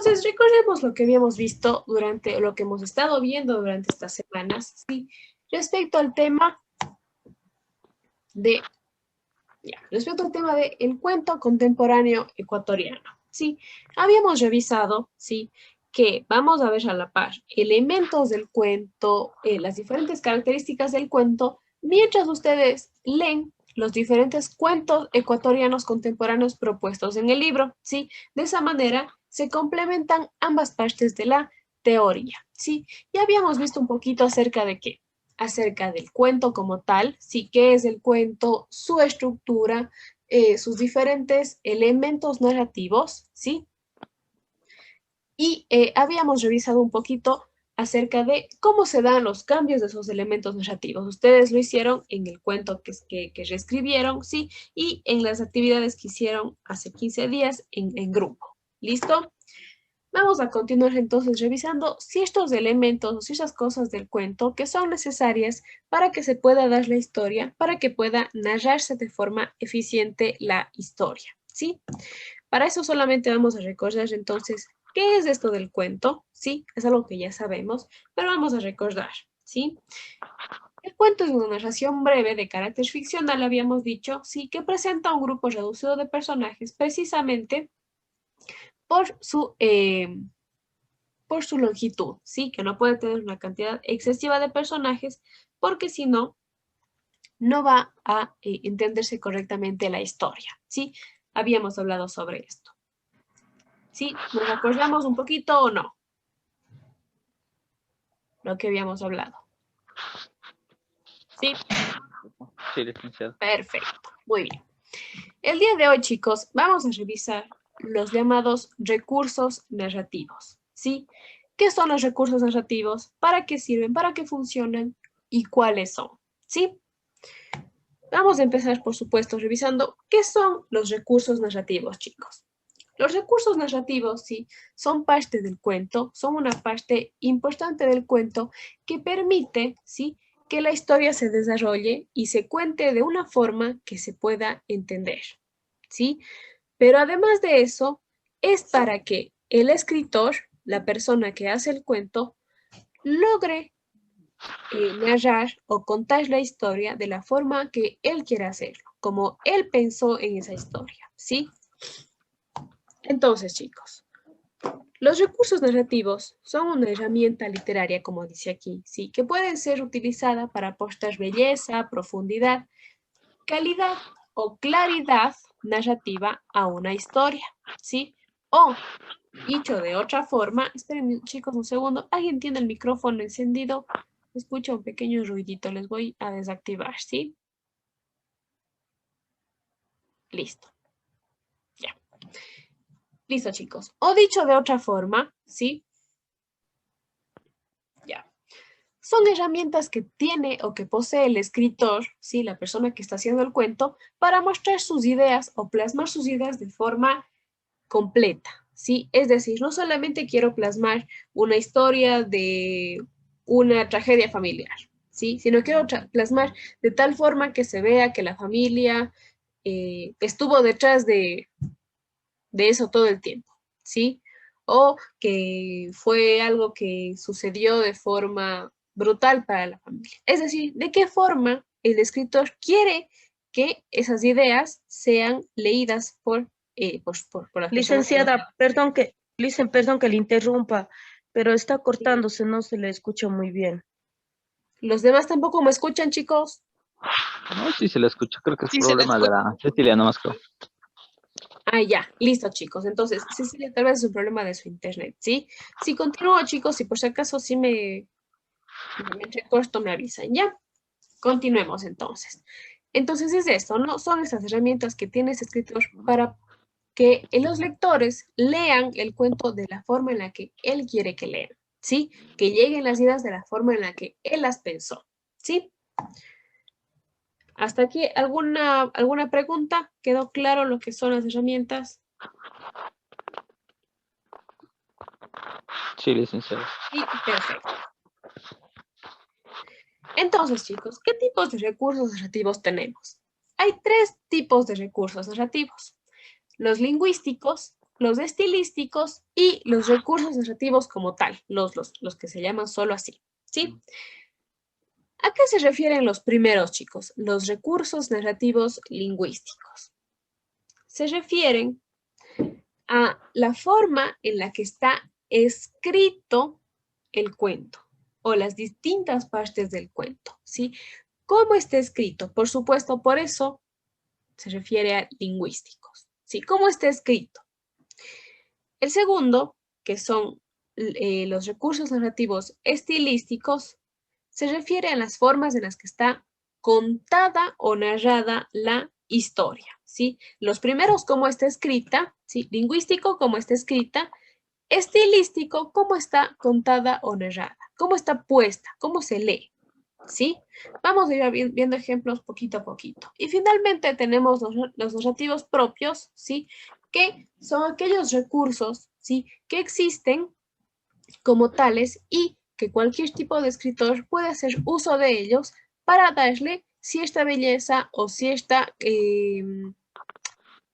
Entonces, recordemos lo que habíamos visto durante, lo que hemos estado viendo durante estas semanas, ¿sí? Respecto al tema de, respecto al tema del cuento contemporáneo ecuatoriano, ¿sí? Habíamos revisado, ¿sí? Que vamos a ver a la par elementos del cuento, las diferentes características del cuento, mientras ustedes leen los diferentes cuentos ecuatorianos contemporáneos propuestos en el libro, ¿sí? De esa manera se complementan ambas partes de la teoría, ¿sí? Ya habíamos visto un poquito acerca de qué, acerca del cuento como tal, ¿sí? ¿Qué es el cuento? Su estructura, sus diferentes elementos narrativos, ¿sí? Y habíamos revisado un poquito acerca de cómo se dan los cambios de esos elementos narrativos. Ustedes lo hicieron en el cuento que reescribieron, ¿sí? Y en las actividades que hicieron hace 15 días en grupo. ¿Listo? Vamos a continuar entonces revisando ciertos elementos o ciertas cosas del cuento que son necesarias para que se pueda dar la historia, para que pueda narrarse de forma eficiente la historia, ¿sí? Para eso solamente vamos a recordar entonces qué es esto del cuento, ¿sí? Es algo que ya sabemos, pero vamos a recordar, ¿sí? El cuento es una narración breve de carácter ficcional, habíamos dicho, ¿sí? Que presenta un grupo reducido de personajes precisamente por su longitud, ¿sí? Que no puede tener una cantidad excesiva de personajes porque si no, no va a entenderse correctamente la historia, ¿sí? Habíamos hablado sobre esto. ¿Sí? ¿Nos acordamos un poquito o no? Lo que habíamos hablado. ¿Sí? Sí, licenciado. Perfecto. Muy bien. El día de hoy, chicos, vamos a revisar los llamados recursos narrativos. ¿Sí? ¿Qué son los recursos narrativos? ¿Para qué sirven? ¿Para qué funcionan? ¿Y cuáles son? ¿Sí? Vamos a empezar, por supuesto, revisando qué son los recursos narrativos, chicos. Los recursos narrativos, sí, son parte del cuento, son una parte importante del cuento que permite, sí, que la historia se desarrolle y se cuente de una forma que se pueda entender, ¿sí? Pero además de eso, es para que el escritor, la persona que hace el cuento, logre narrar o contar la historia de la forma que él quiera hacerlo, como él pensó en esa historia, ¿sí? Entonces, chicos, los recursos narrativos son una herramienta literaria, como dice aquí, ¿sí? Que pueden ser utilizada para aportar belleza, profundidad, calidad o claridad narrativa a una historia, ¿sí? O, dicho de otra forma, esperen chicos un segundo, ¿alguien tiene el micrófono encendido? Escucho un pequeño ruidito, les voy a desactivar, ¿sí? Listo, ya. Listo, chicos. O dicho de otra forma, ¿sí? Ya. Son herramientas que tiene o que posee el escritor, ¿sí? La persona que está haciendo el cuento, para mostrar sus ideas o plasmar sus ideas de forma completa, ¿sí? Es decir, no solamente quiero plasmar una historia de una tragedia familiar, ¿sí? Sino quiero plasmar de tal forma que se vea que la familia estuvo detrás de eso todo el tiempo, ¿sí? O que fue algo que sucedió de forma brutal para la familia. Es decir, de qué forma el escritor quiere que esas ideas sean leídas por las personas. Licenciada, perdón que le interrumpa, pero está cortándose, no se le escucha muy bien. ¿Los demás tampoco me escuchan, chicos? No, sí se le escucha. Creo que es Sí, se le problema de escucha. la Cecilia, nomás creo. Ah, ya, listo, chicos. Entonces, Cecilia, tal vez es un problema de su internet, ¿sí? Si continúo, chicos, si por si acaso sí me entrecorto, me avisan, ¿ya? Continuemos, entonces. Entonces, es esto, ¿no? Son esas herramientas que tiene ese escritor para que los lectores lean el cuento de la forma en la que él quiere que lean, ¿sí? Que lleguen las ideas de la forma en la que él las pensó, ¿sí? ¿Hasta aquí alguna pregunta? ¿Quedó claro lo que son las herramientas? Sí, licenciado. Sí, perfecto. Entonces, chicos, ¿qué tipos de recursos narrativos tenemos? Hay tres tipos de recursos narrativos. Los lingüísticos, los estilísticos y los recursos narrativos como tal, los que se llaman solo así, ¿sí? ¿A qué se refieren los primeros, chicos? Los recursos narrativos lingüísticos. Se refieren a la forma en la que está escrito el cuento o las distintas partes del cuento, ¿sí? ¿Cómo está escrito? Por supuesto, por eso se refiere a lingüísticos, ¿sí? ¿Cómo está escrito? El segundo, que son los recursos narrativos estilísticos, se refiere a las formas en las que está contada o narrada la historia, ¿sí? Los primeros, cómo está escrita, ¿sí? Lingüístico, cómo está escrita, estilístico, cómo está contada o narrada, cómo está puesta, cómo se lee, ¿sí? Vamos a ir viendo ejemplos poquito a poquito. Y finalmente tenemos los narrativos propios, ¿sí? Que son aquellos recursos, ¿sí? Que existen como tales y que cualquier tipo de escritor puede hacer uso de ellos para darle cierta belleza o cierta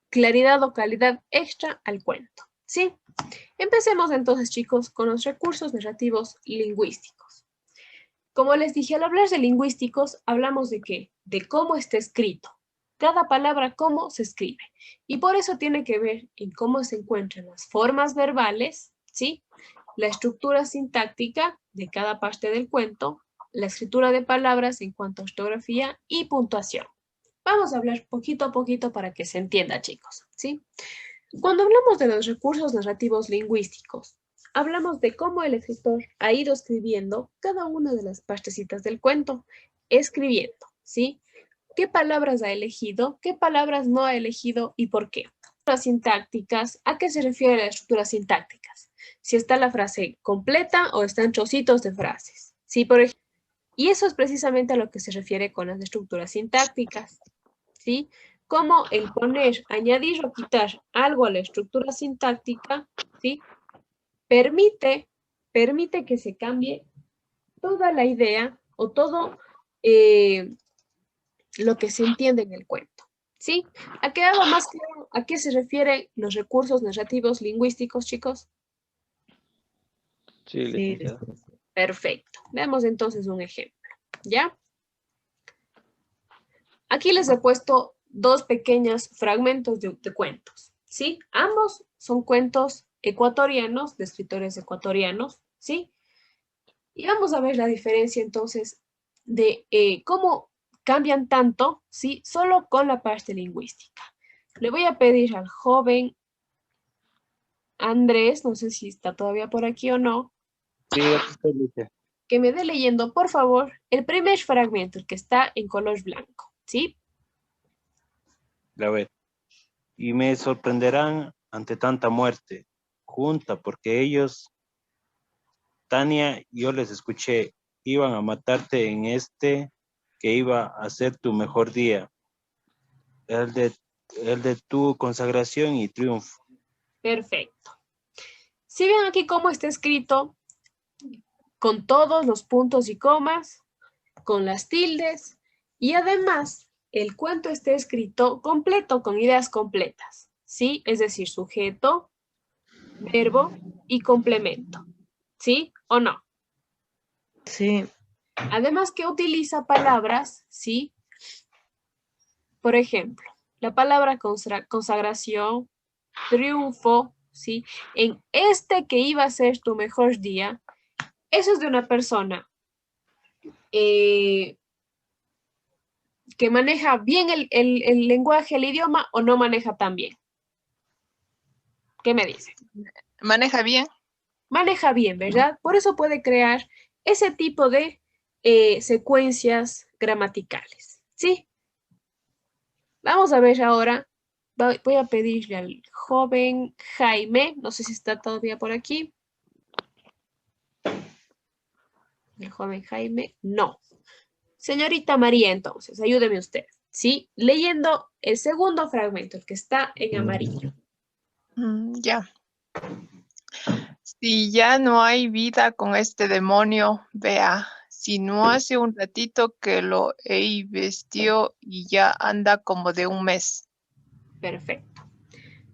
claridad o calidad extra al cuento, ¿sí? Empecemos entonces, chicos, con los recursos narrativos lingüísticos. Como les dije, al hablar de lingüísticos, hablamos de qué? De cómo está escrito. Cada palabra, cómo se escribe. Y por eso tiene que ver en cómo se encuentran las formas verbales, ¿sí? La estructura sintáctica de cada parte del cuento, la escritura de palabras en cuanto a ortografía y puntuación. Vamos a hablar poquito a poquito para que se entienda, chicos, ¿sí? Cuando hablamos de los recursos narrativos lingüísticos, hablamos de cómo el escritor ha ido escribiendo cada una de las partecitas del cuento, escribiendo, ¿sí? ¿Qué palabras ha elegido? ¿Qué palabras no ha elegido y por qué? Las sintácticas, ¿a qué se refiere las estructuras sintácticas? Si está la frase completa o están trocitos de frases, ¿sí? Por ejemplo, y eso es precisamente a lo que se refiere con las estructuras sintácticas, ¿sí? Como el poner, añadir o quitar algo a la estructura sintáctica, ¿sí? Permite que se cambie toda la idea o todo lo que se entiende en el cuento, ¿sí? ¿Ha quedado más claro a qué se refieren los recursos narrativos lingüísticos, chicos? Sí, Sí, licenciado. Perfecto. Veamos entonces un ejemplo, ¿ya? Aquí les he puesto dos pequeños fragmentos de cuentos, ¿sí? Ambos son cuentos ecuatorianos, de escritores ecuatorianos, ¿sí? Y vamos a ver la diferencia entonces de cómo cambian tanto, ¿sí? Solo con la parte lingüística. Le voy a pedir al joven Andrés, no sé si está todavía por aquí o no, Sí, aquí estoy, Lice. que me dé leyendo, por favor, el primer fragmento, el que está en color blanco, ¿sí? A ver. Y me sorprenderán ante tanta muerte junta, porque ellos, Tania, yo les escuché, iban a matarte en este que iba a ser tu mejor día, el de, el de tu consagración y triunfo. Perfecto. Si ven aquí cómo está escrito, con todos los puntos y comas, con las tildes, y además el cuento está escrito completo, con ideas completas, ¿sí? Es decir, sujeto, verbo y complemento, ¿sí o no? sí, Además que utiliza palabras, ¿sí? Por ejemplo, la palabra consagración, triunfo, ¿sí? En este que iba a ser tu mejor día, eso es de una persona que maneja bien el lenguaje, el idioma, o no maneja tan bien. ¿Qué me dice? Maneja bien. Maneja bien, ¿verdad? Por eso puede crear ese tipo de secuencias gramaticales, ¿sí? Vamos a ver ahora, voy a pedirle al joven Jaime, no sé si está todavía por aquí. El joven Jaime, no. Señorita María, entonces, ayúdeme usted, ¿sí? Leyendo el segundo fragmento, el que está en amarillo. Ya. Si ya no hay vida con este demonio, vea, si no hace un ratito que lo vestió y ya anda como de un mes. Perfecto.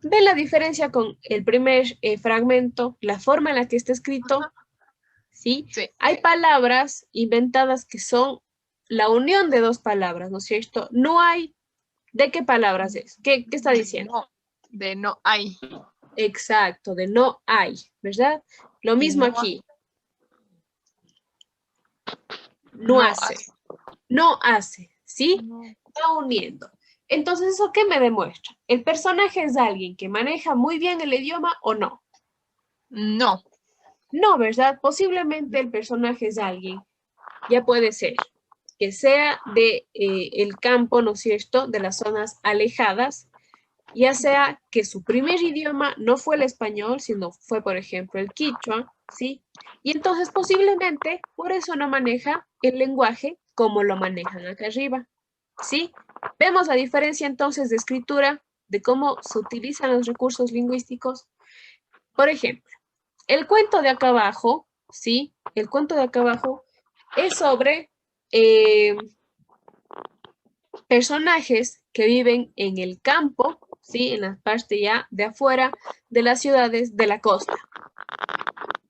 ¿Ven la diferencia con el primer fragmento? La forma en la que está escrito, ¿sí? Sí. Hay palabras inventadas que son la unión de dos palabras, ¿no es cierto? No hay, ¿de qué palabras es? ¿Qué está diciendo? No, de no hay. Exacto, de no hay, ¿verdad? Lo mismo no aquí. No hace. No hace, ¿sí? No. Está uniendo. Entonces, ¿eso qué me demuestra? ¿El personaje es alguien que maneja muy bien el idioma o no? No. No, ¿verdad? Posiblemente el personaje es alguien, ya puede ser, que sea de el campo, ¿no es cierto?, de las zonas alejadas, ya sea que su primer idioma no fue el español, sino fue, por ejemplo, el quichua, ¿sí? Y entonces posiblemente por eso no maneja el lenguaje como lo manejan acá arriba, ¿sí? Vemos la diferencia entonces de escritura, de cómo se utilizan los recursos lingüísticos. Por ejemplo, el cuento de acá abajo, ¿sí? El cuento de acá abajo es sobre personajes que viven en el campo, ¿sí? En la parte ya de afuera de las ciudades de la costa.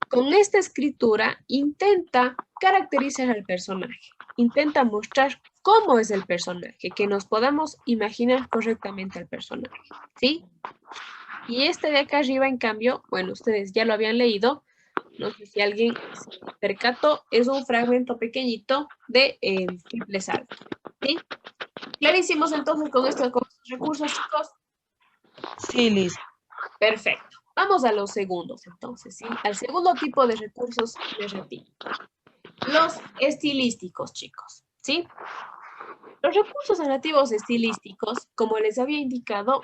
Con esta escritura intenta caracterizar al personaje, intenta mostrar cómo es el personaje, que nos podamos imaginar correctamente al personaje, ¿sí? Y este de acá arriba, en cambio, bueno, ustedes ya lo habían leído, no sé si alguien se percató, es un fragmento pequeñito de triple salto, ¿sí? Clarísimos entonces con estos recursos, chicos. Sí, Liz. Perfecto. Vamos a los segundos entonces, ¿sí? Al segundo tipo de recursos narrativos. Los estilísticos, chicos, ¿sí? Los recursos narrativos estilísticos, como les había indicado,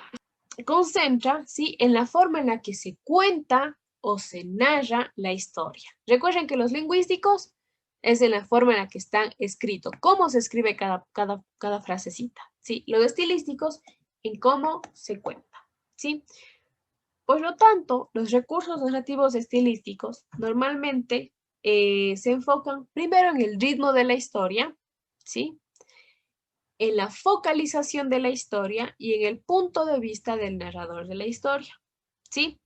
se concentra, ¿sí?, en la forma en la que se cuenta o se narra la historia. Recuerden que los lingüísticos es en la forma en la que están escritos, cómo se escribe cada frasecita, ¿sí? Los estilísticos en cómo se cuenta, ¿sí? Por lo tanto, los recursos narrativos estilísticos normalmente se enfocan primero en el ritmo de la historia, ¿sí?, en la focalización de la historia y en el punto de vista del narrador de la historia, ¿sí?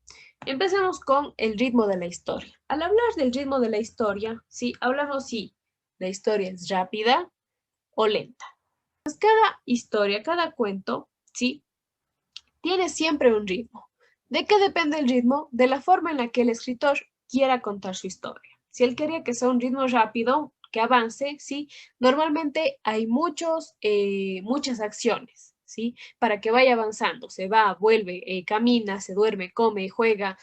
Empecemos con el ritmo de la historia. Al hablar del ritmo de la historia, ¿sí?, hablamos si la historia es rápida o lenta. Pues cada historia, cada cuento, ¿sí?, tiene siempre un ritmo. ¿De qué depende el ritmo? De la forma en la que el escritor quiera contar su historia. Si él quería que sea un ritmo rápido, que avance, ¿sí?, normalmente hay muchas acciones, ¿sí?, para que vaya avanzando. Se va, vuelve, camina, se duerme, come, juega.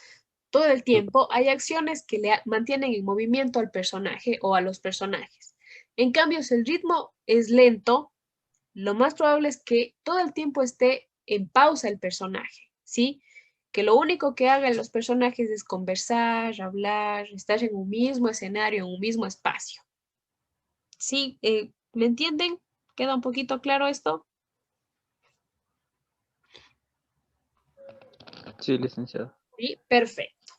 Todo el tiempo hay acciones que le mantienen en movimiento al personaje o a los personajes. En cambio, si el ritmo es lento, lo más probable es que todo el tiempo esté en pausa el personaje, ¿sí? Que lo único que hagan los personajes es conversar, hablar, estar en un mismo escenario, en un mismo espacio. ¿Sí? ¿Me entienden? ¿Queda un poquito claro esto? Sí, licenciado. Sí, perfecto.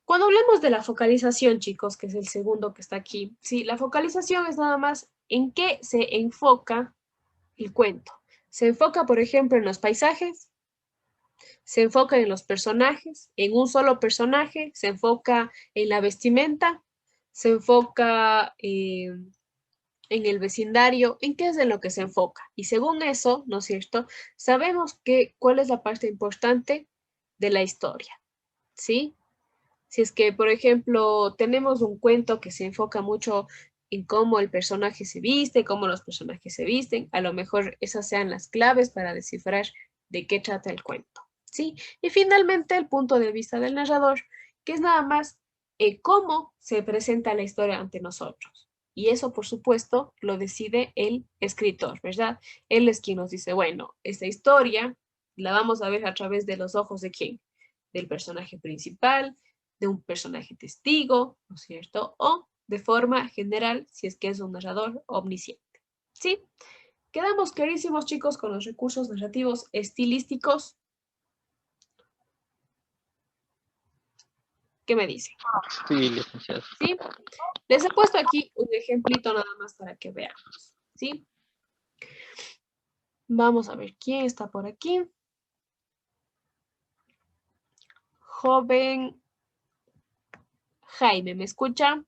Cuando hablamos de la focalización, chicos, que es el segundo que está aquí, sí, la focalización es nada más en qué se enfoca el cuento. Se enfoca, por ejemplo, en los paisajes, se enfoca en los personajes, en un solo personaje, se enfoca en la vestimenta, se enfoca en el vecindario, en qué es en lo que se enfoca. Y según eso, ¿no es cierto?, sabemos cuál es la parte importante de la historia, ¿sí? Si es que, por ejemplo, tenemos un cuento que se enfoca mucho en cómo el personaje se viste, cómo los personajes se visten, a lo mejor esas sean las claves para descifrar de qué trata el cuento, ¿sí? Y finalmente el punto de vista del narrador, que es nada más cómo se presenta la historia ante nosotros. Y eso, por supuesto, lo decide el escritor, ¿verdad? Él es quien nos dice, bueno, esta historia la vamos a ver a través de los ojos de quién, del personaje principal, de un personaje testigo, ¿no es cierto? O de forma general, si es que es un narrador omnisciente, ¿sí? Quedamos clarísimos, chicos, con los recursos narrativos estilísticos. ¿Qué me dicen? Sí, licenciado. ¿Sí? Les he puesto aquí un ejemplito nada más para que veamos, ¿sí? Vamos a ver quién está por aquí. Joven Jaime, ¿me escucha?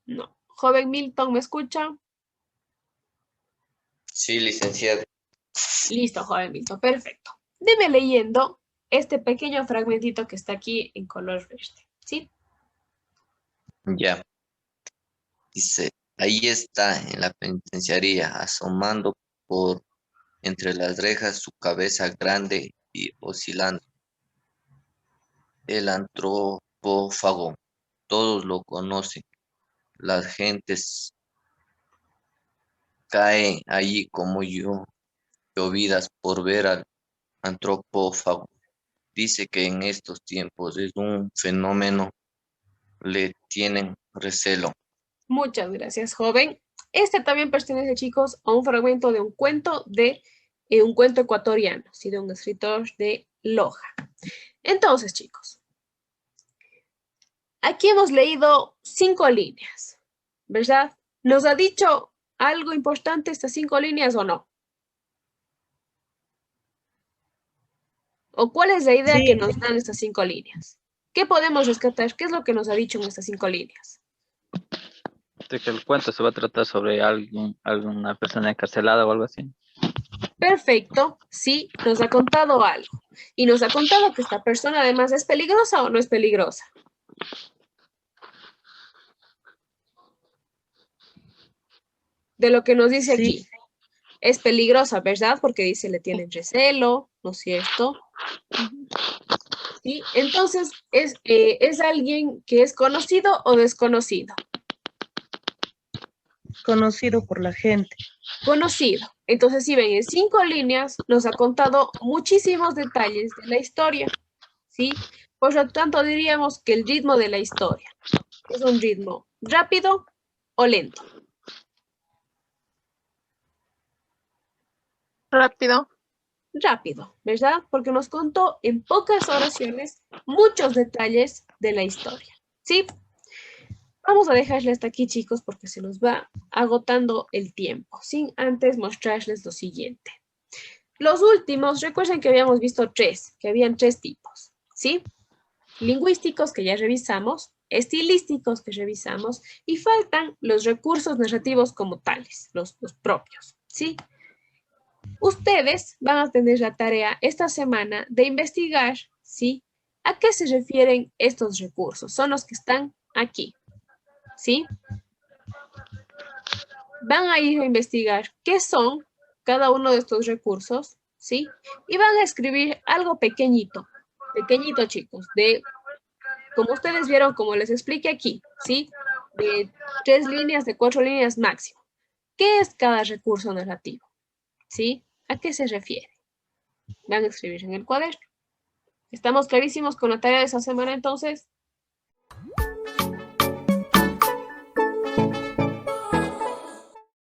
No. Joven Milton, ¿me escucha? Sí, licenciado. Listo, joven Milton, perfecto. Deme leyendo este pequeño fragmentito que está aquí en color verde, ¿sí? Ya. Dice, ahí está en la penitenciaría, asomando por entre las rejas su cabeza grande y oscilando. El antropófago, todos lo conocen. Las gentes caen allí como llovidas por ver al antropófago. Dice que en estos tiempos es un fenómeno, le tienen recelo. Muchas gracias, joven. Este también pertenece, chicos, a un fragmento de un cuento un cuento ecuatoriano, ¿sí? De un escritor de Loja. Entonces, chicos, aquí hemos leído 5 líneas, ¿verdad? ¿Nos ha dicho algo importante estas 5 líneas o no? ¿O cuál es la idea que Sí, nos dan estas 5 líneas? ¿Qué podemos rescatar? ¿Qué es lo que nos ha dicho en estas 5 líneas? De que el cuento se va a tratar sobre alguna persona encarcelada o algo así. Perfecto, sí, nos ha contado algo. Y nos ha contado que esta persona además es peligrosa o no es peligrosa. De lo que nos dice sí, aquí. Es peligrosa, ¿verdad? Porque dice le tienen recelo, ¿no es cierto? ¿Sí? Entonces, ¿es alguien que es conocido o desconocido? conocido por la gente. Conocido. Entonces, si ven, en 5 líneas nos ha contado muchísimos detalles de la historia, ¿sí? Por lo tanto, diríamos que el ritmo de la historia es un ritmo rápido o lento. Rápido. Rápido, ¿verdad? Porque nos contó en pocas oraciones muchos detalles de la historia, ¿sí? Vamos a dejarle hasta aquí, chicos, porque se nos va agotando el tiempo, sin antes mostrarles lo siguiente. Los últimos, recuerden que habíamos visto 3, que habían 3 tipos, ¿sí? Lingüísticos, que ya revisamos, estilísticos, que revisamos, y faltan los recursos narrativos como tales, los propios, ¿sí? Ustedes van a tener la tarea esta semana de investigar, ¿sí? ¿A qué se refieren estos recursos? Son los que están aquí, ¿sí? Van a ir a investigar qué son cada uno de estos recursos, ¿sí? Y van a escribir algo pequeñito, pequeñito, chicos, como ustedes vieron, como les expliqué aquí, ¿sí? De 3 líneas, de 4 líneas máximo. ¿Qué es cada recurso narrativo? ¿Sí? ¿A qué se refiere? Van a escribir en el cuaderno. ¿Estamos clarísimos con la tarea de esa semana entonces?